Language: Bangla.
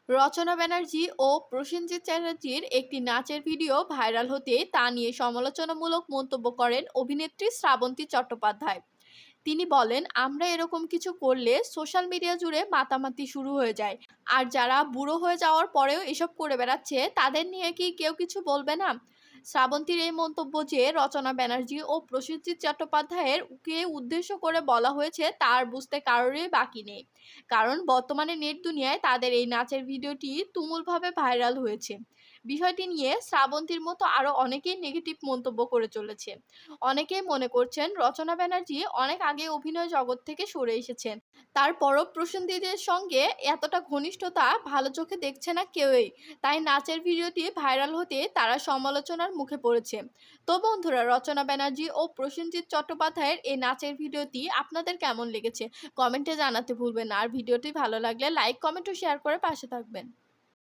রচনা ব্যানার্জি ও প্রসেনজিৎ চ্যাটার্জির একটি নাচের ভিডিও ভাইরাল হতে তা নিয়ে সমালোচনামূলক মন্তব্য করেন অভিনেত্রী শ্রাবন্তী চট্টোপাধ্যায়। তিনি বলেন, আমরা এরকম কিছু করলে সোশ্যাল মিডিয়া জুড়ে মাতামাতি শুরু হয়ে যায়। আর যারা বুড়ো হয়ে যাওয়ার পরেও এসব করে বেড়াচ্ছে তাদের নিয়ে কি কেউ কিছু বলবে না? শ্রাবন্তীর এই মন্তব্য যে রচনা ব্যানার্জি ও প্রসেনজিৎ চট্টোপাধ্যায়ের কে উদ্দেশ্য করে বলা হয়েছে তার বুঝতে কারোরই বাকি নেই। কারণ বর্তমানে নেট দুনিয়ায় তাদের এই নাচের ভিডিওটি তুমুলভাবে ভাইরাল হয়েছে। বিষয়টি নিয়ে শ্রাবন্তীর মতো আরো অনেকেই নেগেটিভ মন্তব্য করে চলেছে। অনেকেই মনে করছেন রচনা ব্যানার্জি অনেক আগে অভিনয় জগৎ থেকে সরে এসেছেন, তারপরও প্রসেনজিতের সঙ্গে এতটা ঘনিষ্ঠতা ভালো চোখে দেখছে না কেউই। তাই নাচের ভিডিওটি ভাইরাল হতে তারা সমালোচনার মুখে পড়েছে। তো বন্ধুরা, রচনা ব্যানার্জি ও প্রসেনজিৎ চট্টোপাধ্যায়ের এই নাচের ভিডিওটি আপনাদের কেমন লেগেছে কমেন্টে জানাতে ভুলবেন না। আর ভিডিওটি ভালো লাগলে লাইক, কমেন্ট ও শেয়ার করে পাশে থাকবেন।